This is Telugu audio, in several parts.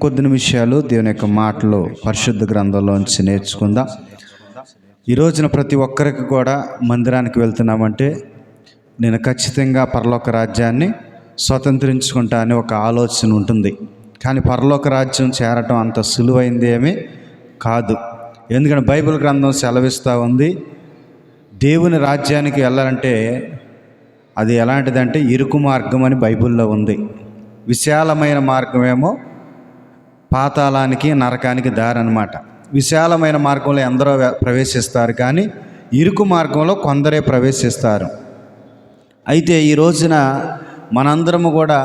కొద్ది నిమిషాలు దేవుని యొక్క మాటలు పరిశుద్ధ గ్రంథంలోంచి నేర్చుకుందాం. ఈ రోజున ప్రతి ఒక్కరికి కూడా మందిరానికి వెళ్తున్నామంటే నేను ఖచ్చితంగా పరలోక రాజ్యాన్ని స్వతంత్రించుకుంటా అనే ఒక ఆలోచన ఉంటుంది. కానీ పరలోక రాజ్యం చేరటం అంత సులువైంది ఏమీ కాదు. ఎందుకంటే బైబిల్ గ్రంథం సెలవిస్తూ ఉంది, దేవుని రాజ్యానికి వెళ్ళాలంటే అది ఎలాంటిదంటే ఇరుకు మార్గం అని బైబిల్లో ఉంది. విశాలమైన మార్గమేమో పాతాళానికి నరకానికి దారి అన్నమాట. విశాలమైన మార్గంలో ఎందరో ప్రవేశిస్తారు, కానీ ఇరుకు మార్గంలో కొందరే ప్రవేశిస్తారు. అయితే ఈ రోజున మనందరము కూడా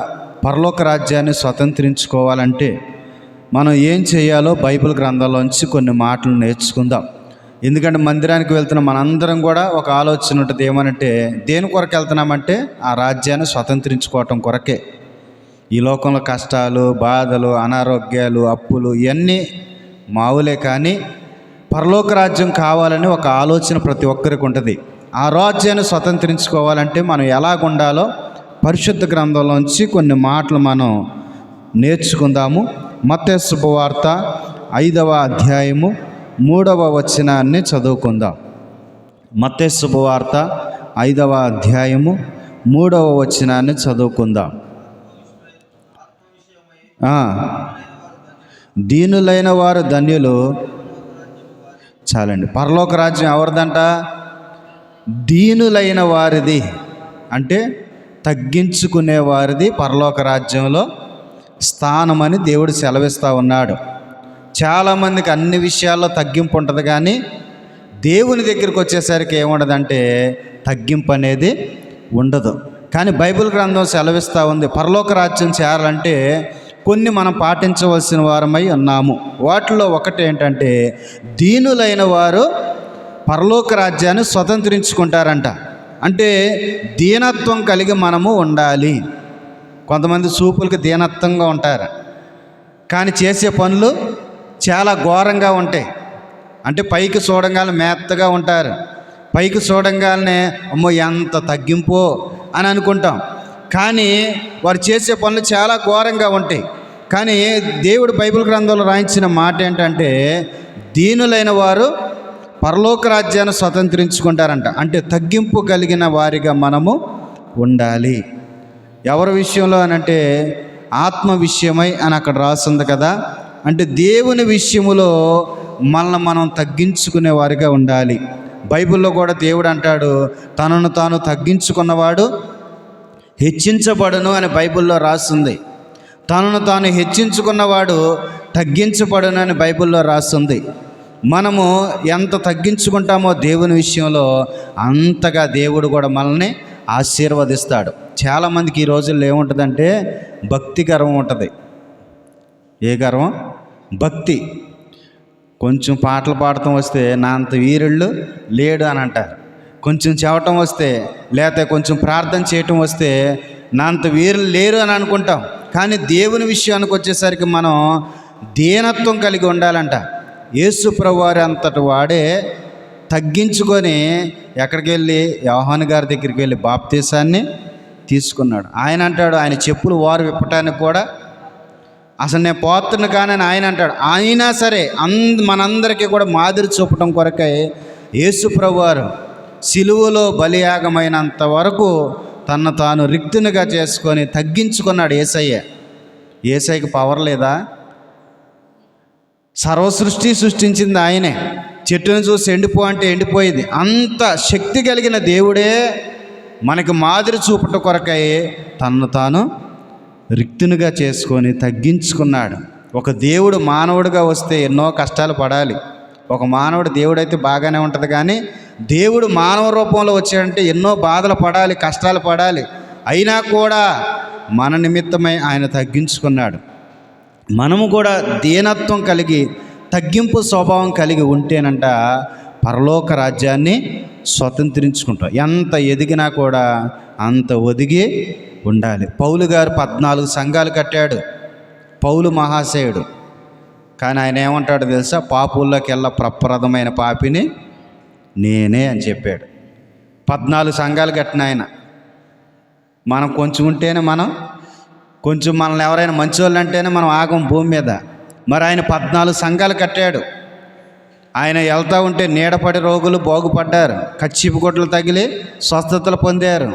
పరలోక రాజ్యాన్ని స్వతంత్రించుకోవాలంటే మనం ఏం చేయాలో బైబిల్ గ్రంథంలోంచి కొన్ని మాటలు నేర్చుకుందాం. ఎందుకంటే మందిరానికి వెళ్తున్న మనందరం కూడా ఒక ఆలోచన ఉంటుంది, ఏమనంటే దేని కొరకు వెళ్తున్నామంటే ఆ రాజ్యాన్ని స్వతంత్రించుకోవటం కొరకే. ఈ లోకంలో కష్టాలు, బాధలు, అనారోగ్యాలు, అప్పులు ఇవన్నీ మావులే, కానీ పరలోక రాజ్యం కావాలని ఒక ఆలోచన ప్రతి ఒక్కరికి ఉంటుంది. ఆ రాజ్యాన్ని స్వతంత్రించుకోవాలంటే మనం ఎలాగుండాలో పరిశుద్ధ గ్రంథంలోంచి కొన్ని మాటలు మనం నేర్చుకుందాము. మత్తయి శుభవార్త 5వ అధ్యాయము 3వ వచనాన్ని చదువుకుందాం. మత్తయి శుభవార్త 5వ అధ్యాయము 3వ వచనాన్ని చదువుకుందాం. దీనులైన వారు ధన్యులు. చాలండి. పరలోక రాజ్యం ఎవరిదంట? దీనులైన వారిది. అంటే తగ్గించుకునే వారిది పరలోక రాజ్యంలో స్థానమని దేవుడు సెలవిస్తూ ఉన్నాడు. చాలామందికి అన్ని విషయాల్లో తగ్గింపు ఉంటుంది, కానీ దేవుని దగ్గరికి వచ్చేసరికి ఏముండదంటే తగ్గింపు అనేది ఉండదు. కానీ బైబిల్ గ్రంథం సెలవిస్తూ ఉంది, పరలోక రాజ్యం చేరాలంటే కొన్ని మనం పాటించవలసిన వారమై ఉన్నాము. వాటిలో ఒకటి ఏంటంటే దీనులైన వారు పరలోక రాజ్యాన్ని స్వతంత్రించుకుంటారంట. అంటే దీనత్వం కలిగి మనము ఉండాలి. కొంతమంది చూపులకి దీనత్వంగా ఉంటారు, కానీ చేసే పనులు చాలా ఘోరంగా ఉంటాయి. అంటే పైకి చూడంగానే మెత్తగా ఉంటారు, పైకి చూడంగానే అమ్మో ఎంత తగ్గింపో అని అనుకుంటాం, కానీ వారు చేసే పనులు చాలా ఘోరంగా ఉంటాయి. కానీ దేవుడు బైబిల్ గ్రంథంలో రాయించిన మాట ఏంటంటే దీనులైన వారు పరలోక రాజ్యాన్ని స్వతంత్రించుకుంటారంట. అంటే తగ్గింపు కలిగిన వారిగా మనము ఉండాలి. ఎవరి విషయంలో అనంటే ఆత్మ విషయమై అని అక్కడ రాస్తుంది కదా. అంటే దేవుని విషయములో మనల్ని మనం తగ్గించుకునే వారిగా ఉండాలి. బైబిల్లో కూడా దేవుడు అంటాడు, తనను తాను తగ్గించుకున్నవాడు హెచ్చించబడును అని బైబిల్లో రాస్తుంది. తనను తాను హెచ్చించుకున్నవాడు తగ్గించబడును అని బైబిల్లో రాస్తుంది. మనము ఎంత తగ్గించుకుంటామో దేవుని విషయంలో అంతగా దేవుడు కూడా మనల్ని ఆశీర్వదిస్తాడు. చాలామందికి ఈ రోజుల్లో ఏముంటుందంటే భక్తి గర్వం ఉంటుంది. ఏ గర్వం? భక్తి. కొంచెం పాటలు పాడటం వస్తే నా అంత వీరుళ్ళు లేడు అని అంటారు. కొంచెం చెవటం వస్తే, లేకపోతే కొంచెం ప్రార్థన చేయటం వస్తే నా అంత వీరులు లేరు అని అనుకుంటాం. కానీ దేవుని విషయానికి వచ్చేసరికి మనం దీనత్వం కలిగి ఉండాలంట. యేసు ప్రభువారు అంతటి వాడే తగ్గించుకొని ఎక్కడికి వెళ్ళి యోహాను గారి దగ్గరికి వెళ్ళి బాప్తీసాన్ని తీసుకున్నాడు. ఆయన అంటాడు, ఆయన చెప్పులు వారు విప్పటానికి కూడా అసలు నేను పోతున్నా కానీ ఆయన అంటాడు. అయినా సరే మనందరికీ కూడా మాదిరి చూపటం కొరకై యేసు ప్రభువారు సిలువలో బలియాగమైనంత వరకు తను తాను రిక్తునిగా చేసుకొని తగ్గించుకున్నాడు. యేసయ్యకి పవర్ లేదా? సర్వసృష్టి సృష్టించింది ఆయనే. చెట్టును చూసి ఎండిపో అంటే ఎండిపోయింది. అంత శక్తి కలిగిన దేవుడే మనకి మాదిరి చూపట కొరకై తనను తాను రిక్తునిగా చేసుకొని తగ్గించుకున్నాడు. ఒక దేవుడు మానవుడిగా వస్తే ఎన్నో కష్టాలు పడాలి. ఒక మానవుడు దేవుడైతే బాగానే ఉంటుంది, కానీ దేవుడు మానవ రూపంలో వచ్చాడంటే ఎన్నో బాధలు పడాలి, కష్టాలు పడాలి. అయినా కూడా మన నిమిత్తమై ఆయన తగ్గించుకున్నాడు. మనము కూడా దీనత్వం కలిగి తగ్గింపు స్వభావం కలిగి ఉంటేనంట పరలోక రాజ్యాన్ని స్వతంత్రించుకుంటాం. ఎంత ఎదిగినా కూడా అంత ఒదిగి ఉండాలి. పౌలు గారు 14 సంఘాలు కట్టాడు. పౌలు మహాశయుడు. కానీ ఆయన ఏమంటాడు తెలుసా? పాపుల్లోకి వెళ్ళ ప్రప్రదమైన పాపిని నేనే అని చెప్పాడు. 14 సంఘాలు కట్టిన ఆయన. మనం కొంచెం ఉంటేనే మనం కొంచెం మనల్ని ఎవరైనా మంచోళ్ళు అంటేనే మనం ఆగం భూమి మీద. మరి ఆయన 14 సంఘాలు కట్టాడు. ఆయన వెళ్తూ ఉంటే నీడపడి రోగులు బాగుపడ్డారు, కచ్చిపు గుడ్డలు తగిలి స్వస్థతలు పొందారు,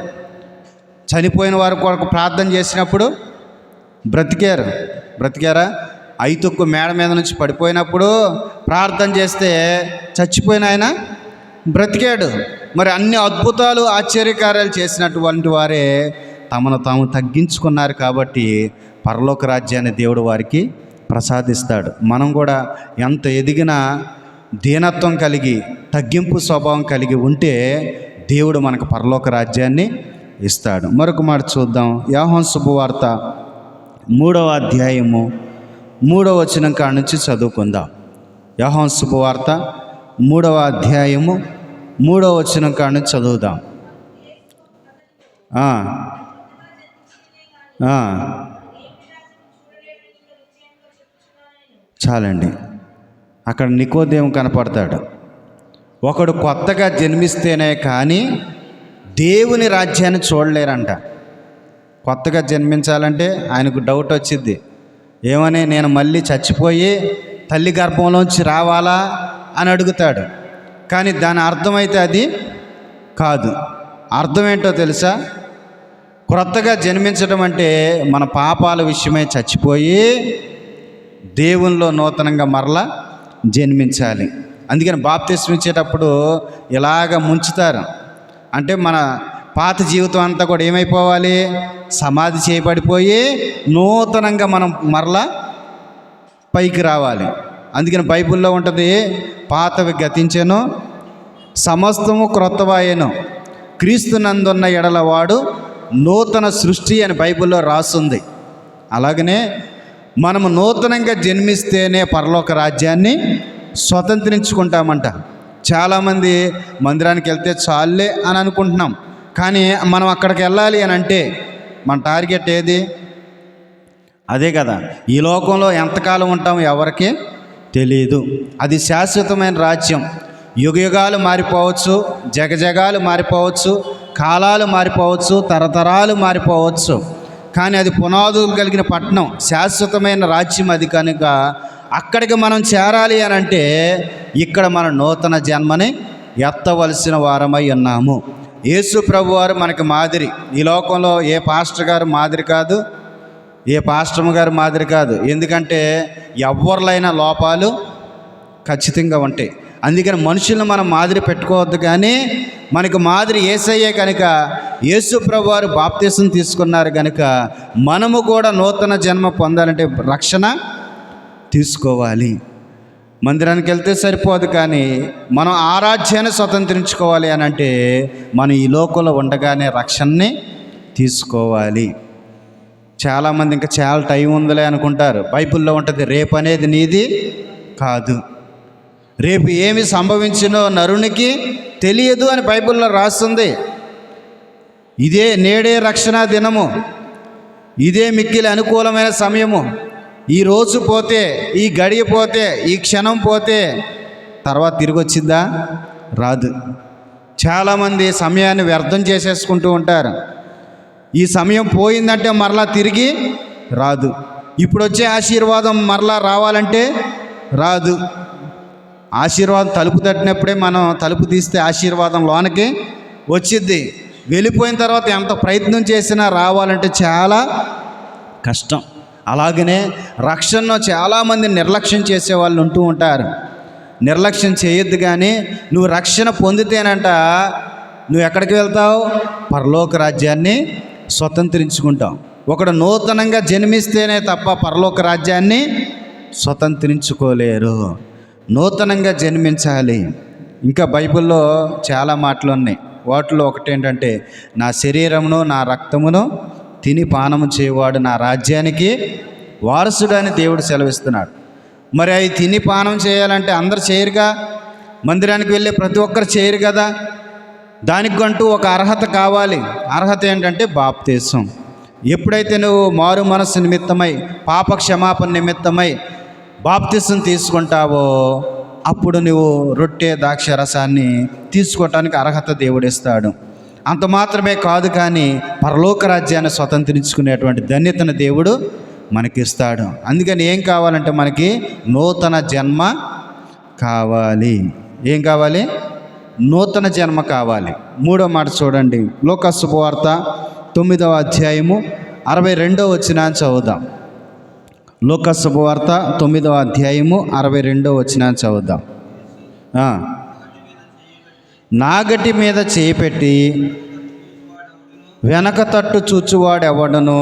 చనిపోయిన వారి కొరకు ప్రార్థన చేసినప్పుడు బ్రతికారా? ఐతుక్కు మేడ మీద నుంచి పడిపోయినప్పుడు ప్రార్థన చేస్తే చచ్చిపోయిన ఆయన బ్రతికాడు. మరి అన్ని అద్భుతాలు ఆశ్చర్యకార్యాలు చేసినటువంటి వారే తమను తాము తగ్గించుకున్నారు కాబట్టి పరలోక రాజ్యాన్ని దేవుడు వారికి ప్రసాదిస్తాడు. మనం కూడా ఎంత ఎదిగినా దీనత్వం కలిగి తగ్గింపు స్వభావం కలిగి ఉంటే దేవుడు మనకు పరలోక రాజ్యాన్ని ఇస్తాడు. మరొక మాట చూద్దాం. యోహాను శుభవార్త 3వ అధ్యాయము 3వ వచనం కాడ నుంచి చదువుకుందాం. యోహాను శుభవార్త 3వ అధ్యాయము 3వ వచనం కాడ నుంచి చదువుదాం. చాలండి. అక్కడ నికోదేము కనపడతాడు. ఒకడు కొత్తగా జన్మిస్తేనే కానీ దేవుని రాజ్యాన్ని చూడలేరంట. కొత్తగా జన్మించాలంటే ఆయనకు డౌట్ వచ్చింది. ఏమని? నేను మళ్ళీ చచ్చిపోయి తల్లి గర్భంలోంచి రావాలా అని అడుగుతాడు. కానీ దాని అర్థమైతే అది కాదు. అర్థం ఏంటో తెలుసా? క్రొత్తగా జన్మించడం అంటే మన పాపాల విషయమై చచ్చిపోయి దేవునిలో నూతనంగా మరలా జన్మించాలి. అందుకని బాప్తిస్మం ఇచ్చేటప్పుడు ఇలాగ ముంచుతారు. అంటే మన పాత జీవితం అంతా కూడా ఏమైపోవాలి? సమాధి చేయబడిపోయి నూతనంగా మనం మరలా పైకి రావాలి. అందుకని బైబిల్లో ఉంటుంది, పాతవి గతించెను సమస్తము క్రొత్తవాయెను క్రీస్తునందున్న ఎడలవాడు నూతన సృష్టి అని బైబిల్లో రాస్తుంది. అలాగనే మనము నూతనంగా జన్మిస్తేనే పరలోక రాజ్యాన్ని స్వతంత్రించుకుంటామంట. చాలామంది మందిరానికి వెళ్తే చాలే అని అనుకుంటున్నాం. కానీ మనం అక్కడికి వెళ్ళాలి అని అంటే మన టార్గెట్ ఏది? అదే కదా. ఈ లోకంలో ఎంతకాలం ఉంటాం ఎవరికి తెలియదు. అది శాశ్వతమైన రాజ్యం. యుగయుగాలు మారిపోవచ్చు, జగజగాలు మారిపోవచ్చు, కాలాలు మారిపోవచ్చు, తరతరాలు మారిపోవచ్చు. కానీ అది పునాదులు కలిగిన పట్టణం, శాశ్వతమైన రాజ్యం అది. కనుక అక్కడికి మనం చేరాలి అని అంటే ఇక్కడ మన నూతన జన్మని ఎత్తవలసిన వారమై ఉన్నాము. యేసు ప్రభువారు మనకి మాదిరి. ఈ లోకంలో ఏ పాస్టర్ గారు మాదిరి కాదు, ఏ పాస్టమ్ గారు మాదిరి కాదు. ఎందుకంటే ఎవరిలైనా లోపాలు ఖచ్చితంగా ఉంటాయి. అందుకని మనుషులను మనం మాదిరి పెట్టుకోవద్దు. కానీ మనకు మాదిరి యేసయ్యే కనుక యేసు ప్రభువారు బాప్తిసం తీసుకున్నారు కనుక మనము కూడా నూతన జన్మ పొందాలంటే రక్షణ తీసుకోవాలి. మందిరానికి వెళ్తే సరిపోదు, కానీ మనం ఆ రాజ్యాన్ని స్వతంత్రించుకోవాలి అని అంటే మనం ఈ లోకంలో ఉండగానే రక్షణని తీసుకోవాలి. చాలామంది ఇంకా చాలా టైం ఉందిలే అనుకుంటారు. బైబిల్లో ఉంటుంది, రేపు అనేది నీది కాదు, రేపు ఏమి సంభవించినో నరునికి తెలియదు అని బైబిల్లో రాస్తుంది. ఇదే నేడే రక్షణ దినము, ఇదే మిక్కిలి అనుకూలమైన సమయము. ఈ రోజు పోతే, ఈ గడియ పోతే, ఈ క్షణం పోతే తర్వాత తిరిగి వచ్చిందా? రాదు. చాలామంది సమయాన్ని వ్యర్థం చేసేసుకుంటూ ఉంటారు. ఈ సమయం పోయిందంటే మరలా తిరిగి రాదు. ఇప్పుడు వచ్చే ఆశీర్వాదం మరలా రావాలంటే రాదు. ఆశీర్వాదం తలుపు తట్టినప్పుడే మనం తలుపు తీస్తే ఆశీర్వాదం లోనకి వచ్చిద్ది. వెళ్ళిపోయిన తర్వాత ఎంత ప్రయత్నం చేసినా రావాలంటే చాలా కష్టం. అలాగనే రక్షణలో చాలామంది నిర్లక్ష్యం చేసే వాళ్ళు ఉంటూ ఉంటారు. నిర్లక్ష్యం చేయొద్దు. కానీ నువ్వు రక్షణ పొందితేనంట నువ్వు ఎక్కడికి వెళ్తావు? పరలోక రాజ్యాన్ని స్వతంత్రించుకుంటావు. ఒకడు నూతనంగా జన్మిస్తేనే తప్ప పరలోక రాజ్యాన్ని స్వతంత్రించుకోలేరు. నూతనంగా జన్మించాలి. ఇంకా బైబిల్లో చాలా మాటలు ఉన్నాయి. వాటిలో ఒకటి ఏంటంటే, నా శరీరమును నా రక్తమును తిని పానము చేయవాడు నా రాజ్యానికి వారసుడు అని దేవుడు సెలవిస్తున్నాడు. మరి అవి తిని పానం చేయాలంటే అందరు చేయరుగా. మందిరానికి వెళ్ళే ప్రతి ఒక్కరు చేయరు కదా. దానికంటూ ఒక అర్హత కావాలి. అర్హత ఏంటంటే బాప్తిసం. ఎప్పుడైతే నువ్వు మారు మనస్సు నిమిత్తమై పాప క్షమాపణ నిమిత్తమై బాప్తిసం తీసుకుంటావో అప్పుడు నువ్వు రొట్టె ద్రాక్ష రసాన్ని తీసుకోవటానికి అర్హత దేవుడిస్తాడు. అంత మాత్రమే కాదు, కానీ పరలోక రాజ్యాన్ని స్వతంత్రించుకునేటువంటి ధన్యతను దేవుడు మనకిస్తాడు. అందుకని ఏం కావాలంటే మనకి నూతన జన్మ కావాలి. ఏం కావాలి? నూతన జన్మ కావాలి. మూడో మాట చూడండి, లూకా శుభవార్త 9వ అధ్యాయము 62వ వచనాన్ని చదువుదాం. లూకా శుభవార్త 9వ అధ్యాయము 62వ వచనాన్ని చదువుదాం. నాగటి మీద చేయి పెట్టి వెనక తట్టు చూచువాడు ఎవడను.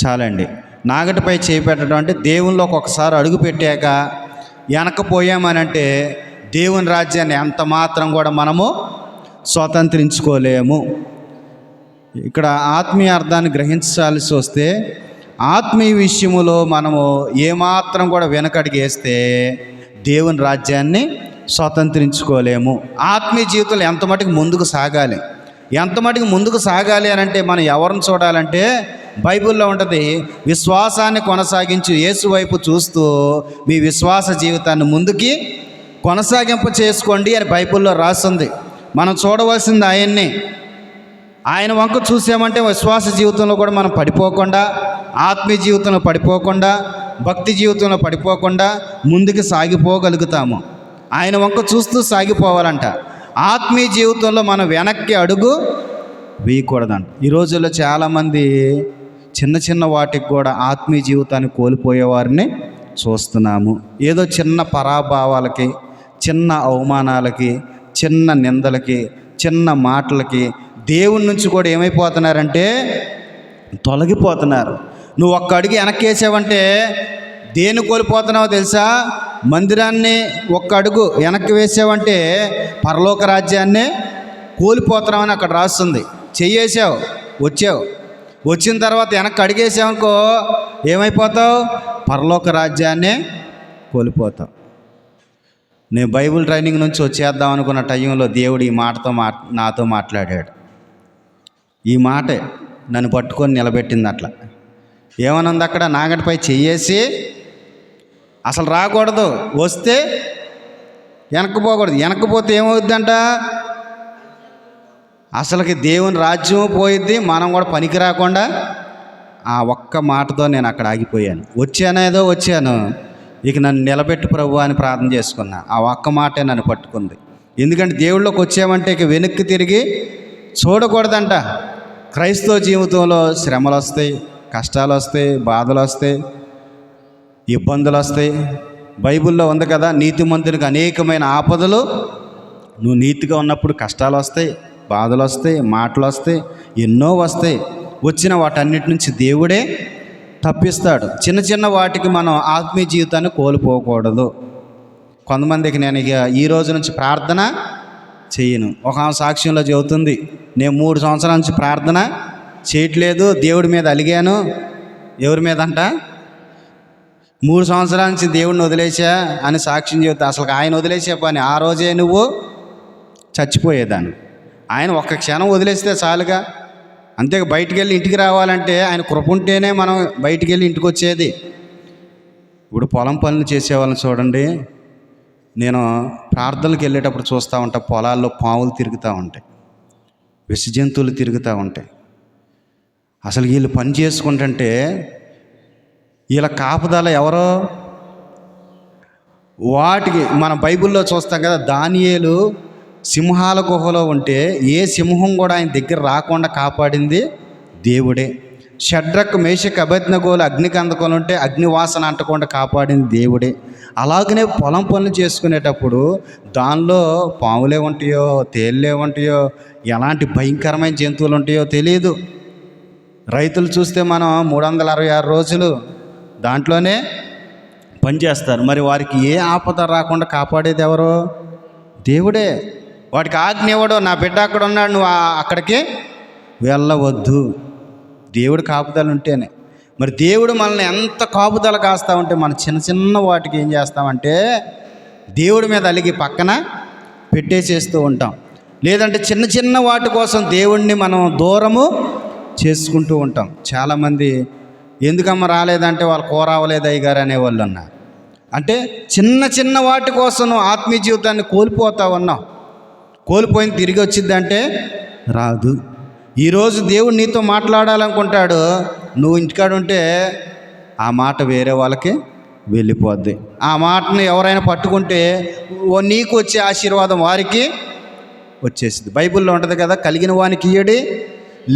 చాలండి. నాగటిపై చేయి పెట్టడం అంటే దేవునిలోకి ఒకసారి అడుగు పెట్టాక వెనకపోయామనంటే దేవుని రాజ్యాన్ని ఎంత మాత్రం కూడా మనము స్వతంత్రించుకోలేము. ఇక్కడ ఆత్మీయ అర్థాన్ని గ్రహించాల్సి వస్తే, ఆత్మీయ విషయములో మనము ఏమాత్రం కూడా వెనకడిగేస్తే దేవుని రాజ్యాన్ని స్వతంత్రించుకోలేము. ఆత్మీయ జీవితంలో ఎంత మటుకు ముందుకు సాగాలి, ఎంత మటుకు ముందుకు సాగాలి అని అంటే మనం ఎవరిని చూడాలంటే బైబిల్లో ఉంటుంది, విశ్వాసాన్ని కొనసాగించు యేసు వైపు చూస్తూ మీ విశ్వాస జీవితాన్ని ముందుకి కొనసాగింప చేసుకోండి అని బైబిల్లో రాస్తుంది. మనం చూడవలసింది ఆయన్ని. ఆయన వంక చూసామంటే విశ్వాస జీవితంలో కూడా మనం పడిపోకుండా, ఆత్మీయ జీవితంలో పడిపోకుండా, భక్తి జీవితంలో పడిపోకుండా ముందుకు సాగిపోగలుగుతాము. ఆయన వంక చూస్తూ సాగిపోవాలంట. ఆత్మీయ జీవితంలో మనం వెనక్కి అడుగు వేయకూడదంట. ఈ రోజుల్లో చాలామంది చిన్న చిన్న వాటికి కూడా ఆత్మీయ జీవితాన్ని కోల్పోయేవారిని చూస్తున్నాము. ఏదో చిన్న పరాభావాలకి, చిన్న అవమానాలకి, చిన్న నిందలకి, చిన్న మాటలకి దేవుని నుంచి కూడా ఏమైపోతున్నారంటే తొలగిపోతున్నారు. నువ్వు ఒక్క అడుగు వెనక్కేసావంటే దేన్ని కోల్పోతున్నావో తెలుసా? మందిరాన్ని ఒక్క అడుగు వెనక్కి వేసావంటే పరలోక రాజ్యాన్నే కోల్పోతున్నామని అక్కడ రాస్తుంది. చెయ్యేసావు, వచ్చావు, వచ్చిన తర్వాత వెనక్కి అడిగేసావనుకో ఏమైపోతావు? పరలోక రాజ్యాన్నే కోల్పోతావు. నేను బైబిల్ ట్రైనింగ్ నుంచి వచ్చేద్దాం అనుకున్న టైంలో దేవుడు ఈ మాటతో నాతో మాట్లాడాడు. ఈ మాటే నన్ను పట్టుకొని నిలబెట్టింది. అట్లా ఏమనుంది అక్కడ? నాగటిపై చెయ్యేసి అసలు రాకూడదు, వస్తే వెనక్కిపోకూడదు. వెనక్కిపోతే ఏమవుద్దంట? అసలుకి దేవుని రాజ్యం పోయిద్ది, మనం కూడా పనికి రాకుండా. ఆ ఒక్క మాటతో నేను అక్కడ ఆగిపోయాను. వచ్చానేదో వచ్చాను, ఇక నన్ను నిలబెట్టు ప్రభు అని ప్రార్థన చేసుకున్నా. ఆ ఒక్క మాటే నన్ను పట్టుకుంది. ఎందుకంటే దేవుళ్ళలోకి వచ్చామంటే ఇక వెనక్కి తిరిగి చూడకూడదంట. క్రైస్తవ జీవితంలో శ్రమలు వస్తాయి, కష్టాలు వస్తాయి, బాధలు వస్తాయి, ఇబ్బందులు వస్తాయి. బైబిల్లో ఉంది కదా, నీతిమంతునికి అనేకమైన ఆపదలు. నువ్వు నీతిగా ఉన్నప్పుడు కష్టాలు వస్తాయి, బాధలు వస్తాయి, మాటలు వస్తాయి, ఎన్నో వస్తాయి. వచ్చిన వాటన్నిటి నుంచి దేవుడే తప్పిస్తాడు. చిన్న చిన్న వాటికి మనం ఆత్మీయ జీవితాన్ని కోల్పోకూడదు. కొంతమందికి నేను ఇక ఈ రోజు నుంచి ప్రార్థన చేయను. ఒక సాక్ష్యంలో చెబుతుంది, నేను 3 సంవత్సరాల నుంచి ప్రార్థన చేయట్లేదు, దేవుడి మీద అలిగాను. ఎవరి మీద అంట? 3 సంవత్సరాల నుంచి దేవుడిని వదిలేసా అని సాక్ష్యం చెబుతా. అసలు ఆయన వదిలేసే పని ఆ రోజే నువ్వు చచ్చిపోయేదాన్ని. ఆయన ఒక్క క్షణం వదిలేస్తే చాలుగా. అంతే, బయటికి వెళ్ళి ఇంటికి రావాలంటే ఆయన కృప ఉంటేనే మనం బయటికి వెళ్ళి ఇంటికి వచ్చేది. ఇప్పుడు పొలం పనులు చేసేవాళ్ళని చూడండి. నేను ప్రార్థనలకు వెళ్ళేటప్పుడు చూస్తూ ఉంటా, పొలాల్లో పాములు తిరుగుతూ ఉంటాయి, విష జంతువులు తిరుగుతూ ఉంటాయి. అసలు వీళ్ళు పని చేసుకుంటుంటే వీళ్ళ కాపుదల ఎవరో? వాటికి మన బైబిల్లో చూస్తాం కదా, దానియేలు సింహాల గుహలో ఉంటే ఏ సింహం కూడా ఆయన దగ్గర రాకుండా కాపాడింది దేవుడే. షడ్రక్, మేషక్, అబేద్నెగోలు అగ్నికందకంలో ఉంటే అగ్నివాసన అంటకుండా కాపాడింది దేవుడే. అలాగనే పొలం పనులు చేసుకునేటప్పుడు దానిలో పాములే ఉంటాయో, తేళ్ళే ఉంటాయో, ఎలాంటి భయంకరమైన జంతువులు ఉంటాయో తెలియదు. రైతులు చూస్తే మనం 366 రోజులు దాంట్లోనే పనిచేస్తారు. మరి వారికి ఏ ఆపద రాకుండా కాపాడేది ఎవరో? దేవుడే. వాడికి ఆజ్ఞ ఇవ్వడు, నా బిడ్డ అక్కడ ఉన్నాడు, నువ్వు అక్కడికి వెళ్ళవద్దు. దేవుడు కాపుదల ఉంటేనే. మరి దేవుడు మనల్ని ఎంత కాపుదల కాస్తా ఉంటే మన చిన్న చిన్న వాటికి ఏం చేస్తామంటే దేవుడి మీద అలిగి పక్కన పెట్టేసేస్తూ ఉంటాం. లేదంటే చిన్న చిన్న వాటి కోసం దేవుడిని మనం దూరము చేసుకుంటూ ఉంటాం. చాలామంది ఎందుకమ్మ రాలేదంటే వాళ్ళు కూర అవ్వలేదు అయ్యగారు అనేవాళ్ళు ఉన్నారు. అంటే చిన్న చిన్న వాటి కోసం నువ్వు ఆత్మీయ జీవితాన్ని కోల్పోతా ఉన్నావు. కోల్పోయింది తిరిగి వచ్చిందంటే రాదు. ఈరోజు దేవుడు నీతో మాట్లాడాలనుకుంటాడు, నువ్వు ఇంటికాడ ఉంటే ఆ మాట వేరే వాళ్ళకి వెళ్ళిపోద్ది. ఆ మాటను ఎవరైనా పట్టుకుంటే నీకు వచ్చే ఆశీర్వాదం వారికి వచ్చేసింది. బైబిల్లో ఉంటుంది కదా, కలిగిన వానికి ఇయ్యడి,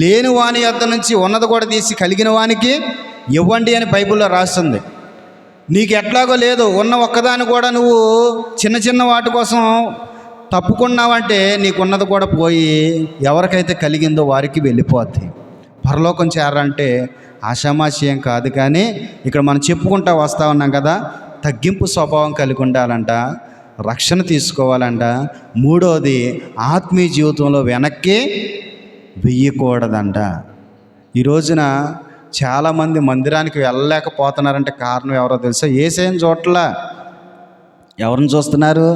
లేని వాని యొద్ద నుంచి ఉన్నది కూడా తీసి కలిగిన వానికి ఇవ్వండి అని బైబిల్లో రాస్తుంది. నీకు ఎట్లాగో లేదు, ఉన్న ఒక్కదాన్ని కూడా నువ్వు చిన్న చిన్న వాటి కోసం తప్పుకున్నావంటే నీకున్నది కూడా పోయి ఎవరికైతే కలిగిందో వారికి వెళ్ళిపోద్ది. పరలోకం చేరాలంటే ఆషామాషయం కాదు. కానీ ఇక్కడ మనం చెప్పుకుంటా వస్తూ ఉన్నాం కదా, తగ్గింపు స్వభావం కలిగి ఉండాలంట, రక్షణ తీసుకోవాలంట. మూడోది, ఆత్మీయ జీవితంలో వెనక్కి వెయ్యకూడదంట. ఈ రోజున చాలామంది మందిరానికి వెళ్ళలేకపోతున్నారంటే కారణం ఎవరో తెలుసా? యేసయ్యని చోట్ల ఎవరిని చూస్తున్నారు?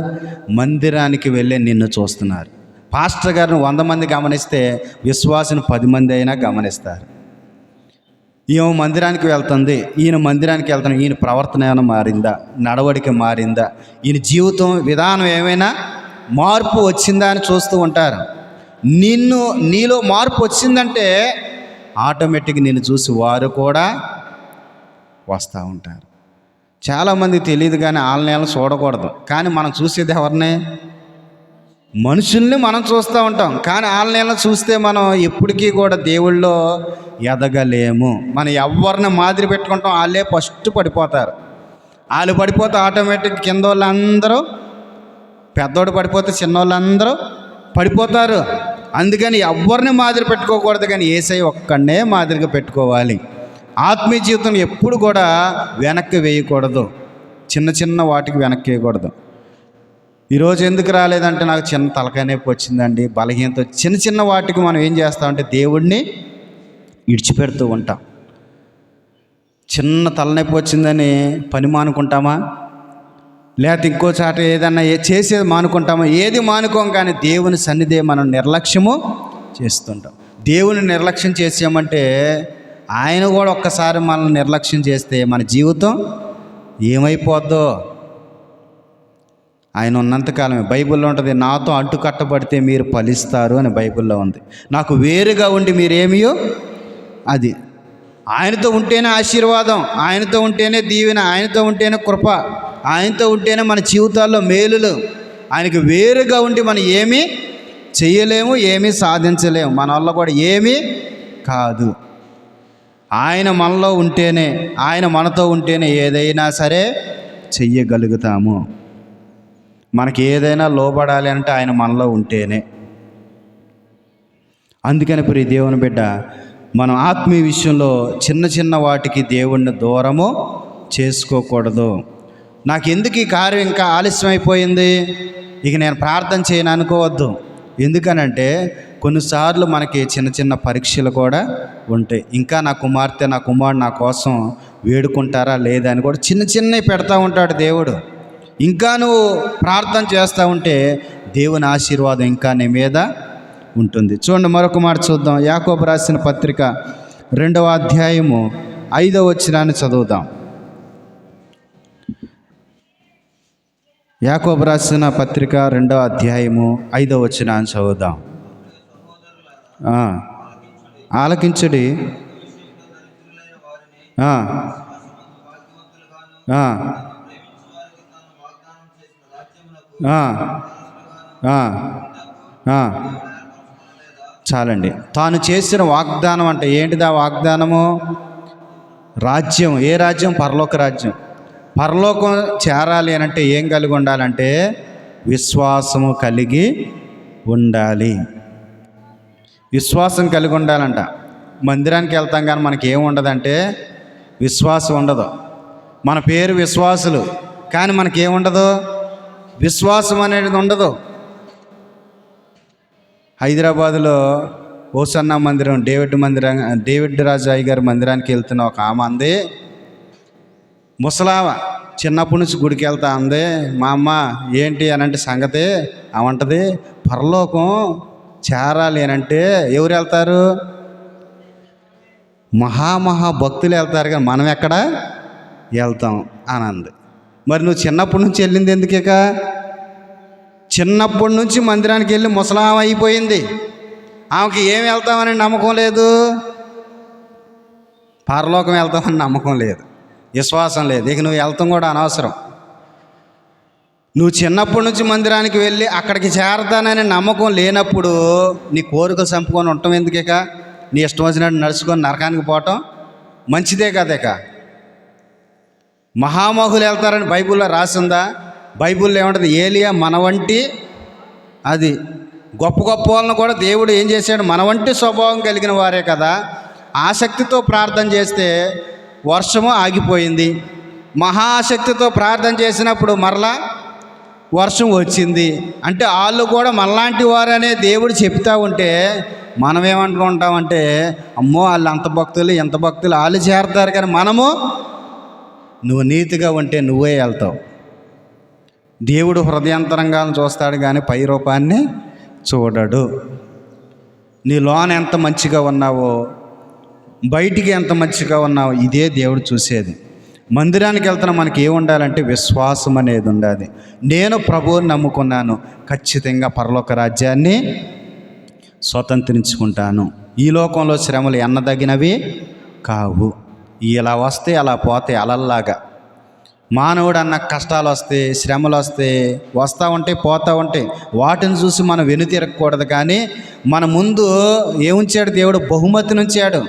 మందిరానికి వెళ్ళే నిన్ను చూస్తున్నారు. పాస్టర్ గారిని 100 మంది గమనిస్తే విశ్వాసిని 10 మంది అయినా గమనిస్తారు. ఈమె మందిరానికి వెళ్తుంది, ఈయన మందిరానికి వెళ్తాను, ఈయన ప్రవర్తన ఏమైనా మారిందా, నడవడిక మారిందా, ఈయన జీవితం విధానం ఏమైనా మార్పు వచ్చిందా అని చూస్తూ ఉంటారు. నీలో మార్పు వచ్చిందంటే ఆటోమేటిక్గా నిన్ను చూసి వారు కూడా వస్తూ ఉంటారు. చాలామంది తెలియదు కానీ వాళ్ళని చూడకూడదు. కానీ మనం చూసేది ఎవరిని? మనుషుల్ని మనం చూస్తూ ఉంటాం. కానీ వాళ్ళని చూస్తే మనం ఎప్పటికీ కూడా దేవుళ్ళో ఎదగలేము. మనం ఎవరిని మాదిరి పెట్టుకుంటాం, వాళ్ళే ఫస్ట్ పడిపోతారు. వాళ్ళు పడిపోతే ఆటోమేటిక్ కింద వాళ్ళందరూ, పెద్దోడు పడిపోతే చిన్నోళ్ళందరూ పడిపోతారు. అందుకని ఎవరిని మాదిరి పెట్టుకోకూడదు, కానీ యేసయ్య ఒక్కడే మాదిరిగా పెట్టుకోవాలి. ఆత్మీయ జీవితం ఎప్పుడు కూడా వెనక్కి వేయకూడదు, చిన్న చిన్న వాటికి వెనక్కి వేయకూడదు. ఈరోజు ఎందుకు రాలేదంటే నాకు చిన్న తలకాయ నొప్పి వచ్చిందండి, బలహీనత. చిన్న చిన్న వాటికి మనం ఏం చేస్తామంటే దేవుడిని విడిచిపెడుతూ ఉంటాం. చిన్న తలనొప్పి వచ్చిందని పని మానుకుంటామా? లేకపోతే ఇంకో చాట ఏదన్నా చేసేది మానుకుంటామా? ఏది మానుకోం. కానీ దేవుని సన్నిధి మనం నిర్లక్ష్యము చేస్తుంటాం. దేవుని నిర్లక్ష్యం చేసామంటే ఆయన కూడా ఒక్కసారి మనల్ని నిర్లక్ష్యం చేస్తే మన జీవితం ఏమైపోద్దో. ఆయన ఉన్నంతకాలమే. బైబిల్లో ఉంటుంది, నాతో అంటు కట్టబడితే మీరు ఫలిస్తారు అని బైబిల్లో ఉంది. నాకు వేరుగా ఉండి మీరేమియో అది. ఆయనతో ఉంటేనే ఆశీర్వాదం, ఆయనతో ఉంటేనే దీవెన, ఆయనతో ఉంటేనే కృప, ఆయనతో ఉంటేనే మన జీవితాల్లో మేలులు. ఆయనకి వేరుగా ఉండి మనం ఏమీ చేయలేము, ఏమీ సాధించలేము, మన వల్ల కూడా ఏమీ కాదు. ఆయన మనలో ఉంటేనే, ఆయన మనతో ఉంటేనే ఏదైనా సరే చెయ్యగలుగుతాము. మనకి ఏదైనా లోబడాలి అంటే ఆయన మనలో ఉంటేనే. అందుకని ప్రియ దేవుని బిడ్డ, మనం ఆత్మీయ విషయంలో చిన్న చిన్న వాటికి దేవుణ్ణి దూరము చేసుకోకూడదు. నాకు ఎందుకు ఈ కార్యం ఇంకా ఆలస్యం అయిపోయింది, ఇక నేను ప్రార్థన చేయను అనుకోవద్దు. ఎందుకనంటే కొన్నిసార్లు మనకి చిన్న చిన్న పరీక్షలు కూడా ఉంటాయి. ఇంకా నా కుమార్తె, నా కుమారుడు నా కోసం వేడుకుంటారా లేదా అని కూడా చిన్న చిన్నవి పెడతా ఉంటాడు దేవుడు. ఇంకా నువ్వు ప్రార్థన చేస్తూ ఉంటే దేవుని ఆశీర్వాదం ఇంకా నీ మీద ఉంటుంది. చూడండి, మరొక మాట చూద్దాం. యాకోబు రాసిన పత్రిక 2వ అధ్యాయము 5వ వచనాన్ని చదువుదాం. యాకోబు రాసిన పత్రిక 2వ అధ్యాయము 5వ వచనాన్ని చదువుదాం. ఆలకించుడి, చాలండి. తాను చేసిన వాగ్దానం అంటే ఏంటిది? ఆ వాగ్దానము రాజ్యం. ఏ రాజ్యం? పరలోక రాజ్యం. పరలోకం చేరాలి అని అంటే ఏం కలిగి ఉండాలంటే విశ్వాసము కలిగి ఉండాలి. విశ్వాసం కలిగి ఉండాలంట. మందిరానికి వెళ్తాం కానీ మనకి ఏముండదంటే విశ్వాసం ఉండదు. మన పేరు విశ్వాసులు, కానీ మనకేముండదు, విశ్వాసం అనేది ఉండదు. హైదరాబాదులో ఓసన్న మందిరం, డేవిడ్ రాజు అయ్య గారి మందిరానికి వెళ్తున్న ఒక ఆమె అంది, ముసలావ చిన్నప్పటి నుంచి గుడికి వెళ్తా అంది. మా అమ్మ ఏంటి అని అంటే సంగతి అవంటది, పరలోకం చేరాలి అని అంటే ఎవరు వెళ్తారు? భక్తులు వెళ్తారు, కానీ మనం ఎక్కడ వెళ్తాం అని అంది. మరి నువ్వు చిన్నప్పటి నుంచి వెళ్ళింది ఎందుకేక? చిన్నప్పటి నుంచి మందిరానికి వెళ్ళి ముసలాం అయిపోయింది. ఆమెకి ఏం వెళ్తామని నమ్మకం లేదు, పరలోకం వెళ్తామని నమ్మకం లేదు, విశ్వాసం లేదు. ఇక నువ్వు వెళ్తాం కూడా అనవసరం. నువ్వు చిన్నప్పటి నుంచి మందిరానికి వెళ్ళి అక్కడికి చేరతానని నమ్మకం లేనప్పుడు నీ కోరికలు చంపుకొని ఉండటం ఎందుకేక? నీ ఇష్టం వచ్చినట్టు నడుచుకొని నరకానికి పోవటం మంచిదే కదేక. మహామహులు వెళ్తారని బైబిల్లో రాసిందా? బైబిల్లో ఏమంటుంది? ఏలియా మన వంటి, అది గొప్ప గొప్ప వాళ్ళని కూడా దేవుడు ఏం చేశాడు? మన వంటి స్వభావం కలిగిన వారే కదా. ఆసక్తితో ప్రార్థన చేస్తే వర్షము ఆగిపోయింది. మహాశక్తితో ప్రార్థన చేసినప్పుడు మరలా వర్షం వచ్చింది. అంటే వాళ్ళు కూడా మనలాంటి వారనే దేవుడు చెప్తా ఉంటే మనం ఏమనుకుంటామంటే, అమ్మో వాళ్ళు అంత భక్తులు ఎంత భక్తులు వాళ్ళు చేరతారు, కానీ మనము, నువ్వు నీతిగా ఉంటే నువ్వే వెళ్తావు. దేవుడు హృదయాంతరంగాలను చూస్తాడు కానీ పై రూపాన్ని చూడడు. నీ లోన ఎంత మంచిగా ఉన్నావో, బయటికి ఎంత మంచిగా ఉన్నావో ఇదే దేవుడు చూసేది. మందిరానికి వెళ్తున్నా మనకి ఏముండాలంటే విశ్వాసం అనేది ఉండాలి. నేను ప్రభువుని నమ్ముకున్నాను, ఖచ్చితంగా పరలోక రాజ్యాన్ని స్వతంత్రించుకుంటాను. ఈ లోకంలో శ్రమలు ఎన్నదగినవి కావు. ఇలా వస్తే అలా పోతే అలల్లాగా. మానవుడు అన్న కష్టాలు వస్తే, శ్రమలు వస్తూ ఉంటాయి, పోతూ ఉంటాయి. వాటిని చూసి మనం వెనుతిరగకూడదు. కానీ మన ముందు ఏముంచాడు దేవుడు? బహుమతిని ఉంచాడు,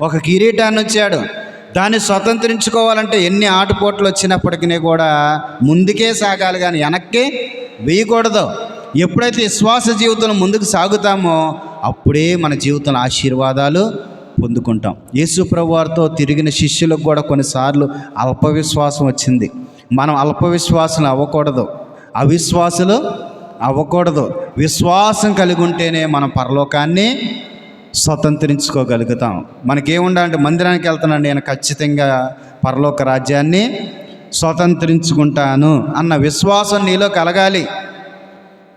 ఒక కిరీటాన్ని ఉంచాడు. దాన్ని స్వతంత్రించుకోవాలంటే ఎన్ని ఆటుపోట్లు వచ్చినప్పటికీ కూడా ముందుకే సాగాలి, కానీ వెనక్కి వేయకూడదు. ఎప్పుడైతే విశ్వాస జీవితం ముందుకు సాగుతామో అప్పుడే మన జీవితంలో ఆశీర్వాదాలు పొందుకుంటాం. యేసు ప్రభు వారితో తిరిగిన శిష్యులకు కూడా కొన్నిసార్లు అల్పవిశ్వాసం వచ్చింది. మనం అల్పవిశ్వాసులు అవ్వకూడదు, అవిశ్వాసులు అవ్వకూడదు. విశ్వాసం కలిగి ఉంటేనే మనం పరలోకాన్ని స్వతంత్రించుకోగలుగుతాం. మనకేముండాలంటే మందిరానికి వెళ్తున్నాను, నేను ఖచ్చితంగా పరలోక రాజ్యాన్ని స్వతంత్రించుకుంటాను అన్న విశ్వాసం నీలో కలగాలి.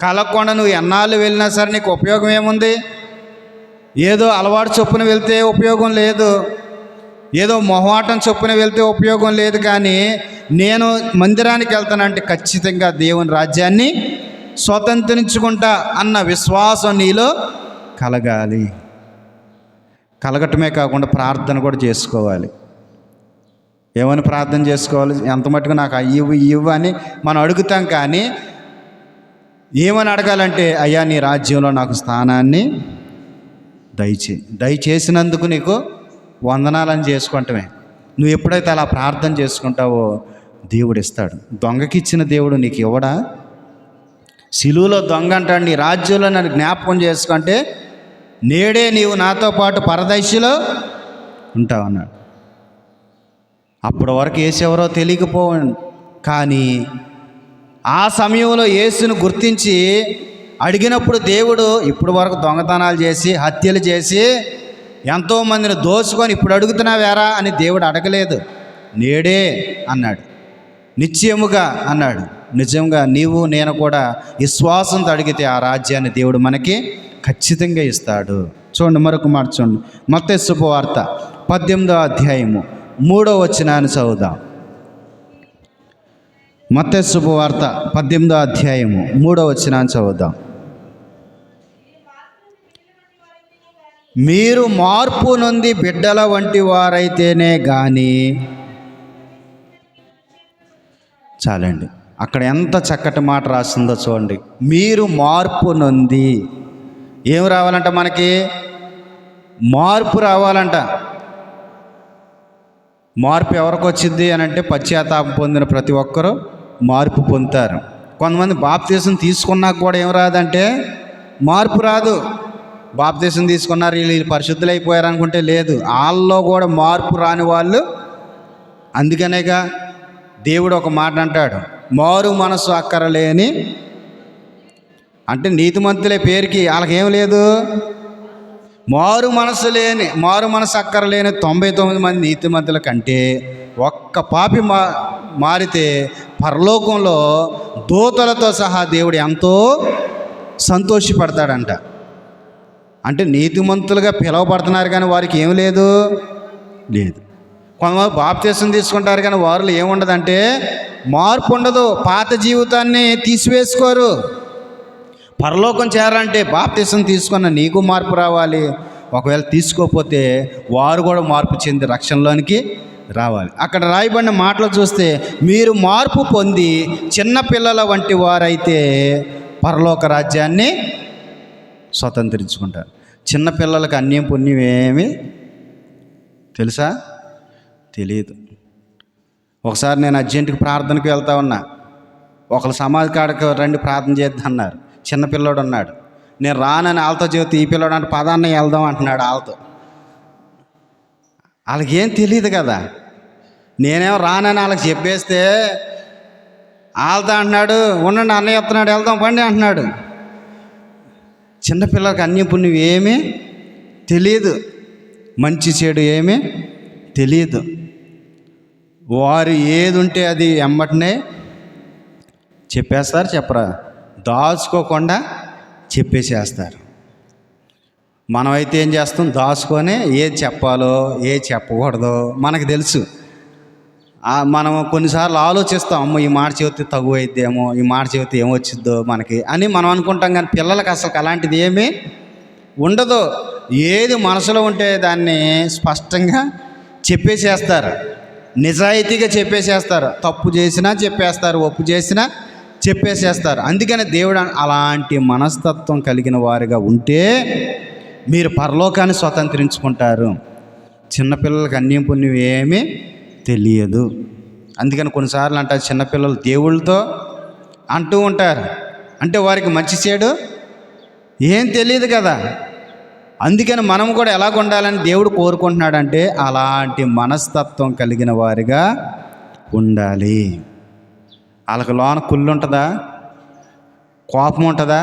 కలగకుండా నువ్వు ఎన్నాళ్ళు వెళ్ళినా సరే నీకు ఉపయోగం ఏముంది? ఏదో అలవాటు చొప్పున వెళ్తే ఉపయోగం లేదు, ఏదో మొహమాటం చొప్పున వెళ్తే ఉపయోగం లేదు. కానీ నేను మందిరానికి వెళ్తానంటే ఖచ్చితంగా దేవుని రాజ్యాన్ని స్వతంత్రించుకుంటా అన్న విశ్వాసం నీలో కలగాలి. కలగటమే కాకుండా ప్రార్థన కూడా చేసుకోవాలి. ఏమని ప్రార్థన చేసుకోవాలి? ఎంత మట్టుకు నాకు ఇవ్వు అని మనం అడుగుతాం. కానీ ఏమని అడగాలంటే, అయ్యా నీ రాజ్యంలో నాకు స్థానాన్ని దయచేసినందుకు నీకు వందనాలని చేసుకుంటమే. నువ్వు ఎప్పుడైతే అలా ప్రార్థన చేసుకుంటావో దేవుడు ఇస్తాడు. దొంగకి ఇచ్చిన దేవుడు నీకు ఇవ్వడా? సిలువలో దొంగ అంటాడు, నీ రాజ్యంలో నన్ను జ్ఞాపకం చేసుకుంటే నేడే నీవు నాతో పాటు పరదైసిలో ఉంటావు అన్నాడు. అప్పటి వరకు యేసు ఎవరో తెలియకపోవాలి, కానీ ఆ సమయంలో యేసును గుర్తించి అడిగినప్పుడు దేవుడు ఇప్పుడు వరకు దొంగతనాలు చేసి హత్యలు చేసి ఎంతోమందిని దోచుకొని ఇప్పుడు అడుగుతున్నావేరా అని దేవుడు అడగలేదు. నేడే అన్నాడు, నిశ్చయముగా అన్నాడు. నిజంగా నీవు నేను కూడా విశ్వాసంతో అడిగితే ఆ రాజ్యాన్ని దేవుడు మనకి ఖచ్చితంగా ఇస్తాడు. చూడండి, మరొక మాట చూడండి. మత్తయి శుభవార్త 18వ అధ్యాయము 3వ వచనాన్ని చదువుదాం. మత్తయి శుభవార్త 18వ అధ్యాయము 3వ వచనాన్ని చదువుదాం. మీరు మార్పు నొంది బిడ్డల వంటి వారైతేనే కానీ, చాలండి. అక్కడ ఎంత చక్కటి మాట రాసిందో చూడండి. మీరు మార్పు నొంది, ఏం రావాలంట? మనకి మార్పు రావాలంట. మార్పు ఎవరికి వచ్చింది అని అంటే, పశ్చాత్తాపం పొందిన ప్రతి ఒక్కరూ మార్పు పొందుతారు. కొంతమంది బాప్తీసం తీసుకున్నాక కూడా ఏం రాదంటే మార్పు రాదు. బాప్తీసం తీసుకున్నారు, వీళ్ళు పరిశుద్ధులు అయిపోయారు అనుకుంటే లేదు, వాళ్ళలో కూడా మార్పు రాని వాళ్ళు. అందుకనేగా దేవుడు ఒక మాట అంటాడు, మారు మనసు అక్కరలేని, అంటే నీతిమంతులే పేరుకి, వాళ్ళకేం లేదు. మారు మనసు అక్కరలేని 99 మంది నీతిమంతుల కంటే ఒక్క పాపి మారితే పరలోకంలో దూతలతో సహా దేవుడు ఎంతో సంతోషపడతాడంట. అంటే నీతిమంతులుగా పిలువబడుతున్నారు కానీ వారికి ఏం లేదు. కొంతమంది బాప్తీసం తీసుకుంటారు కానీ వారిలో ఏముండదంటే మార్పు ఉండదు. పాత జీవితాన్ని తీసివేసుకోరు. పరలోకం చేరాలంటే బాప్తిసం తీసుకున్న నీకు మార్పు రావాలి. ఒకవేళ తీసుకోకపోతే వారు కూడా మార్పు చెంది రక్షణలోనికి రావాలి. అక్కడ రాయబడిన మాటలు చూస్తే, మీరు మార్పు పొంది చిన్నపిల్లల వంటి వారైతే పరలోక రాజ్యాన్ని స్వతంత్రించుకుంటారు. చిన్నపిల్లలకు అన్యం పుణ్యం ఏమి తెలుసా? తెలియదు. ఒకసారి నేను అర్జెంటుకి ప్రార్థనకి వెళ్తా ఉన్నా. ఒకరు సమాధి కాడకు రండి ప్రార్థన చేద్దాం అన్నారు. చిన్నపిల్లోడు ఉన్నాడు. నేను రానని వాళ్ళతో చెబితే ఈ పిల్లోడు అంటే పదాన్న వెళ్దాం అంటున్నాడు. వాళ్ళతో వాళ్ళకి ఏం తెలియదు కదా. నేనేమో రానని వాళ్ళకి చెప్పేస్తే వాళ్ళతో అంటున్నాడు, ఉండండి అన్నయ్య వస్తున్నాడు వెళ్దాం పండి అంటున్నాడు. చిన్నపిల్లలకి అన్య పుణ్యం ఏమీ తెలియదు, మంచి చెడు ఏమీ తెలియదు. వారు ఏది ఉంటే అది ఎమ్మటనే చెప్పేస్తారు. చెప్పరా, దాచుకోకుండా చెప్పేసేస్తారు. మనమైతే ఏం చేస్తాం? దాచుకొని ఏది చెప్పాలో ఏది చెప్పకూడదో మనకు తెలుసు. మనం కొన్నిసార్లు ఆలోచిస్తాం, అమ్మో ఈ మాట చెబితే తగు అయిద్దేమో, ఈ మాట చెబితే ఏమొచ్చిద్దో మనకి అని మనం అనుకుంటాం. కానీ పిల్లలకి అసలు అలాంటిది ఏమీ ఉండదు. ఏది మనసులో ఉంటే దాన్ని స్పష్టంగా చెప్పేసేస్తారు, నిజాయితీగా చెప్పేసేస్తారు. తప్పు చేసినా చెప్పేస్తారు, ఒప్పు చేసినా చెప్పేసేస్తారు. అందుకని దేవుడు అలాంటి మనస్తత్వం కలిగిన వారిగా ఉంటే మీరు పరలోకాన్ని స్వతంత్రించుకుంటారు. చిన్నపిల్లలకి అన్యం పుణ్యం ఏమీ తెలియదు. అందుకని కొన్నిసార్లు అంటారు, చిన్నపిల్లలు దేవుళ్ళతో అంటూ ఉంటారు. అంటే వారికి మంచి చెడు ఏం తెలియదు కదా. అందుకని మనం కూడా ఎలాగ ఉండాలని దేవుడు కోరుకుంటున్నాడంటే అలాంటి మనస్తత్వం కలిగిన వారిగా ఉండాలి. వాళ్ళకి లోన కుళ్ళు ఉంటుందా? కోపం ఉంటుందా?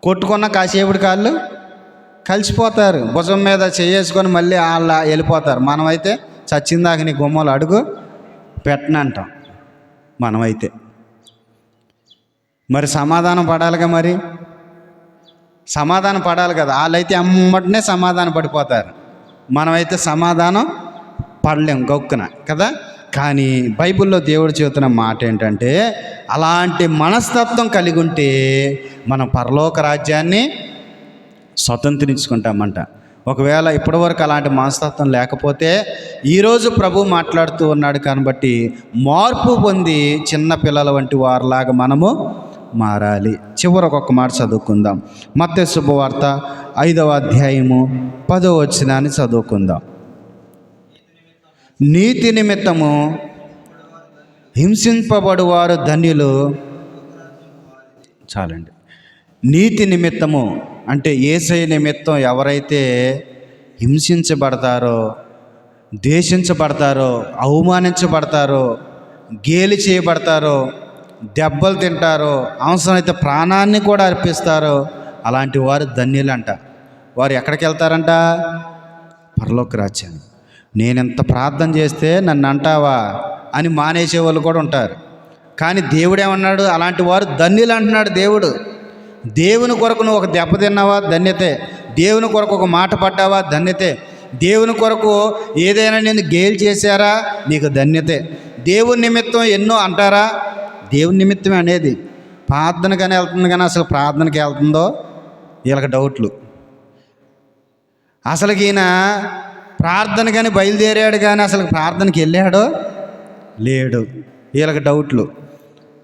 కొట్టుకున్న కాసేపుడు కాళ్ళు కలిసిపోతారు, భుజం మీద చేసుకొని మళ్ళీ వాళ్ళ వెళ్ళిపోతారు. మనమైతే చచ్చిందాక నీ గుమ్మలు అడుగు పెట్టనంటాం. మనమైతే మరి సమాధానం పడాలిగా, మరి సమాధానం పడాలి కదా. వాళ్ళైతే అమ్మటనే సమాధానం పడిపోతారు, మనమైతే సమాధానం పడలేం గొక్కున కదా. కానీ బైబిల్లో దేవుడు చెబుతున్న మాట ఏంటంటే, అలాంటి మనస్తత్వం కలిగి ఉంటే మనం పరలోక రాజ్యాన్ని స్వతంత్రించుకుంటామంట. ఒకవేళ ఇప్పటివరకు అలాంటి మనస్తత్వం లేకపోతే ఈరోజు ప్రభు మాట్లాడుతూ ఉన్నాడు కాబట్టి మార్పు పొంది చిన్న పిల్లల వంటి వారిలాగా మనము మారాలి. చివరికి ఒక మాట చదువుకుందాం. మత్తయి శుభవార్త 5వ అధ్యాయము 10వ వచనాన్ని చదువుకుందాం. నీతి నిమిత్తము హింసింపబడువారు ధన్యులు. చాలండి. నీతి నిమిత్తము అంటే యేసయ్య నిమిత్తం ఎవరైతే హింసించబడతారో, ద్వేషించబడతారో, అవమానించబడతారో, గేలి చేయబడతారో, దెబ్బలు తింటారో, అవసరమైతే ప్రాణాన్ని కూడా అర్పిస్తారో అలాంటి వారు ధన్యులంట. వారు ఎక్కడికి వెళ్తారంట? పరలోక రాజ్యాన్ని. నేనెంత ప్రార్థన చేస్తే నన్ను అంటావా అని మానేసే వాళ్ళు కూడా ఉంటారు. కానీ దేవుడు ఏమన్నాడు? అలాంటి వారు ధన్యులు అంటున్నాడు దేవుడు. దేవుని కొరకు నువ్వు ఒక దెబ్బ తిన్నావా? ధన్యతే. దేవుని కొరకు ఒక మాట పడ్డావా? ధన్యతే. దేవుని కొరకు ఏదైనా నేను గేలు చేశారా? నీకు ధన్యతే. దేవుని నిమిత్తం ఎన్నో అంటారా? దేవుని నిమిత్తమే అనేది. ప్రార్థనకని వెళ్తుంది కానీ అసలు ప్రార్థనకి వెళ్తుందో వీళ్ళకి డౌట్లు. అసలుకి ఈయన ప్రార్థన కానీ బయలుదేరాడు కానీ అసలు ప్రార్థనకి వెళ్ళాడో లేడు, వీళ్ళకి డౌట్లు.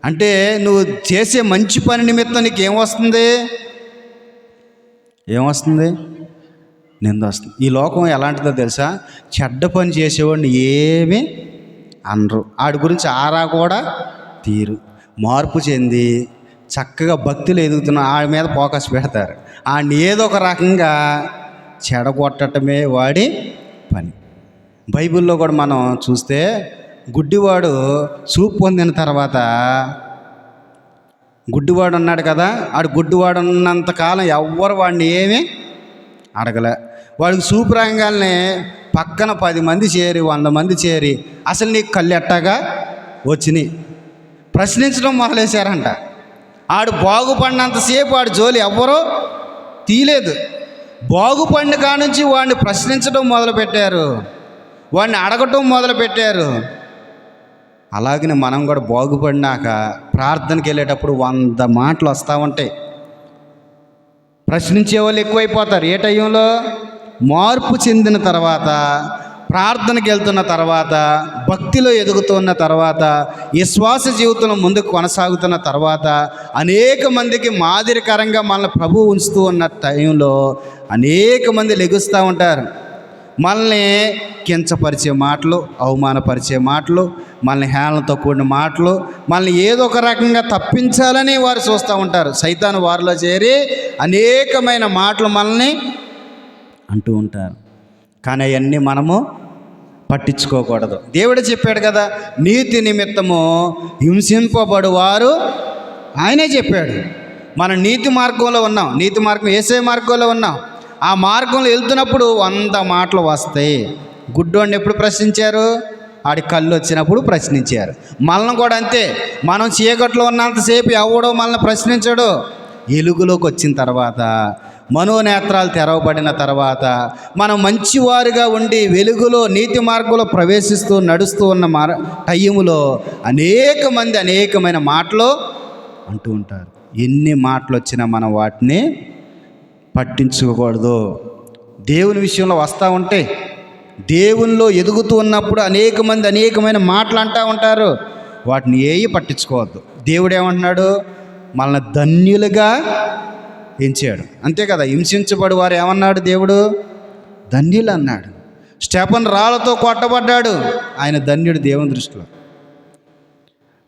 అంటే నువ్వు చేసే మంచి పని నిమిత్తం నీకు ఏమొస్తుంది? నింద వస్తుంది. ఈ లోకం ఎలాంటిదో తెలుసా? చెడ్డ పని చేసేవాడిని ఏమీ అనరు, ఆడి గురించి ఆరా కూడా తీరు. మార్పు చెంది చక్కగా భక్తులు ఎదుగుతున్న ఆడి మీద ఫోకస్ పెడతారు. ఆడిని ఏదో ఒక రకంగా చెడగొట్టడమే వాడి పని. బైబిల్లో కూడా మనం చూస్తే గుడ్డివాడు చూపు పొందిన తర్వాత, గుడ్డివాడు ఉన్నాడు కదా, ఆడు గుడ్డివాడు ఉన్నంతకాలం ఎవ్వరు వాడిని ఏమీ అడగలే. వాడికి చూపు రంగాల్ని పక్కన 10 మంది చేరి 100 మంది చేరి అసలు నీకు కళ్ళు ఎట్టాగా వచ్చినాయి ప్రశ్నించడం మొదలేశారంట. ఆడు బాగుపడినంతసేపు ఆడు జోలి ఎవ్వరూ తీయలేదు. బాగుపడిన కానుంచి వాడిని ప్రశ్నించడం మొదలుపెట్టారు, వాడిని అడగటం మొదలుపెట్టారు. అలాగనే మనం కూడా బాగుపడినాక ప్రార్థనకి వెళ్ళేటప్పుడు 100 మాటలు వస్తూ ఉంటాయి. ప్రశ్నించే వాళ్ళు ఎక్కువైపోతారు. ఏ టైంలో? మార్పు చెందిన తర్వాత, ప్రార్థనకి వెళ్తున్న తర్వాత, భక్తిలో ఎదుగుతున్న తర్వాత, విశ్వాస జీవితంలో ముందుకు కొనసాగుతున్న తర్వాత, అనేక మందికి మాదిరికరంగా మనల్ని ప్రభువు ఉంచుతూ ఉన్న టైంలో అనేక మంది లెగుస్తూ ఉంటారు. మనల్ని కించపరిచే మాటలు, అవమానపరిచే మాటలు, మనల్ని హేళనతో కూడిన మాటలు, మనల్ని ఏదో ఒక రకంగా తప్పించాలని వారు చూస్తూ ఉంటారు. సైతాను వారిలో చేరి అనేకమైన మాటలు మనల్ని అంటూ ఉంటారు. కానీ అవన్నీ మనము పట్టించుకోకూడదు. దేవుడే చెప్పాడు కదా, నీతి నిమిత్తము హింసింపబడు వారు ఆయనే చెప్పాడు. మనం నీతి మార్గంలో ఉన్నాం, నీతి మార్గం యేసే మార్గంలో ఉన్నాం. ఆ మార్గంలో వెళ్తున్నప్పుడు 100 మాటలు వస్తాయి. గుడ్డోడిని ఎప్పుడు ప్రశ్నించారు? ఆడి కళ్ళు వచ్చినప్పుడు ప్రశ్నించారు. మనల్ని కూడా అంతే. మనం చీకట్లో ఉన్నంతసేపు ఎవడో మనల్ని ప్రశ్నించడు. వెలుగులోకి వచ్చిన తర్వాత, మనోనేత్రాలు తెరవబడిన తర్వాత, మనం మంచివారుగా ఉండి వెలుగులో నీతి మార్గంలో ప్రవేశిస్తూ నడుస్తూ ఉన్న టైములో అనేకమైన మాటలు అంటూ ఉంటారు. ఎన్ని మాటలు వచ్చినా మనం వాటిని పట్టించుకోకూడదు. దేవుని విషయంలో వస్తూ ఉంటే, దేవునిలో ఎదుగుతూ ఉన్నప్పుడు అనేకమైన మాటలు అంటూ ఉంటారు. వాటిని ఏవి పట్టించుకోవద్దు. దేవుడు ఏమంటున్నాడు? మనల్ని ధన్యులుగా ఎంచాడు. అంతే కదా. హింసించబడి వారు ఏమన్నాడు దేవుడు? ధన్యులు అన్నాడు. స్టెఫను రాళ్ళతో కొట్టబడ్డాడు, ఆయన ధన్యుడు దేవుని దృష్టిలో.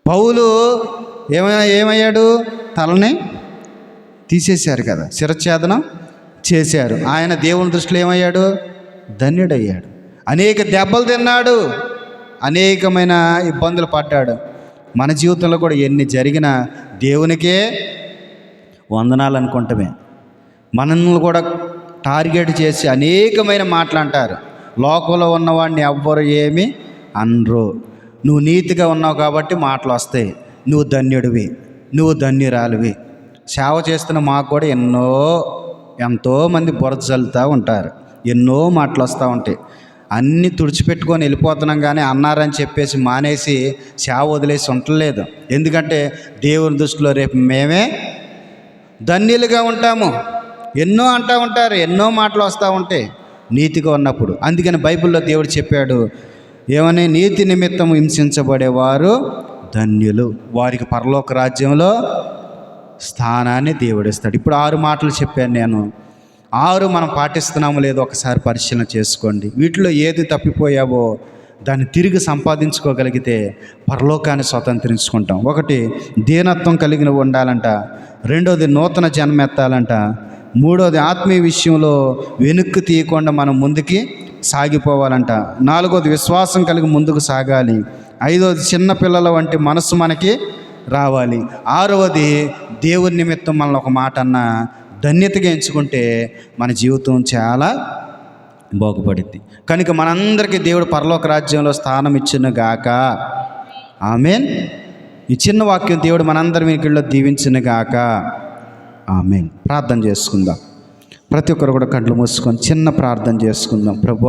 పౌలు ఏమయ్యాడు? తలని తీసేశారు కదా, శిరఛేదనం చేశారు. ఆయన దేవుని దృష్టిలో ఏమయ్యాడు? ధన్యుడయ్యాడు. అనేక దెబ్బలు తిన్నాడు, అనేకమైన ఇబ్బందులు పడ్డాడు. మన జీవితంలో కూడా ఎన్ని జరిగినా దేవునికే వందనాలు అనుకుంటమే. మనల్ని కూడా టార్గెట్ చేసి అనేకమైన మాటలు అంటారు. లోకంలో ఉన్నవాడిని ఎవ్వరు ఏమి అనరు. నువ్వు నీతిగా ఉన్నావు కాబట్టి మాటలు వస్తాయి. నువ్వు ధన్యుడివి, నువ్వు ధన్యురాలివి. సేవ చేస్తున్న మాకు కూడా ఎంతోమంది బురద చల్లుతూ ఉంటారు. ఎన్నో మాటలు వస్తూ ఉంటాయి. అన్నీ తుడిచిపెట్టుకొని వెళ్ళిపోతున్నాం, కానీ అన్నారని చెప్పేసి మానేసి సేవ వదిలేసి ఉండలేదు. ఎందుకంటే దేవుని దృష్టిలో రేపు మేమే ధన్యులుగా ఉంటాము. ఎన్నో అంటూ ఉంటారు, ఎన్నో మాటలు వస్తూ ఉంటాయి నీతిగా ఉన్నప్పుడు. అందుకని బైబిల్లో దేవుడు చెప్పాడు ఏమని? నీతి నిమిత్తం హింసించబడేవారు ధన్యులు, వారికి పరలోక రాజ్యంలో స్థానాన్ని దేవుడు ఇస్తాడు. ఇప్పుడు 6 మాటలు చెప్పాను నేను. 6 మనం పాటిస్తున్నామో లేదో ఒకసారి పరిశీలన చేసుకోండి. వీటిలో ఏది తప్పిపోయావో దాన్ని తిరిగి సంపాదించుకోగలిగితే పరలోకాన్ని స్వతంత్రించుకుంటాం. 1, దీనత్వం కలిగిన ఉండాలంట. 2, నూతన జన్మ ఎత్తాలంట. 3, ఆత్మీయ విషయంలో వెనుక్కి తీయకుండా మనం ముందుకి సాగిపోవాలంట. 4, విశ్వాసం కలిగి ముందుకు సాగాలి. 5, చిన్నపిల్లల వంటి మనసు మనకి రావాలి. 6, దేవుని నిమిత్తం మనల్ని ఒక మాట అన్న ధన్యతగా ఎంచుకుంటే మన జీవితం చాలా బాగుపడుద్ది. కనుక మనందరికీ దేవుడు పరలోక రాజ్యంలో స్థానం ఇచ్చును గాక. ఆమెన్. ఈ చిన్న వాక్యం దేవుడు మనందరి వీకిల్లో దీవించును గాక. ఆమెన్. ప్రార్థన చేసుకుందాం. ప్రతి ఒక్కరు కూడా కళ్ళు మూసుకొని చిన్న ప్రార్థన చేసుకుందాం. ప్రభు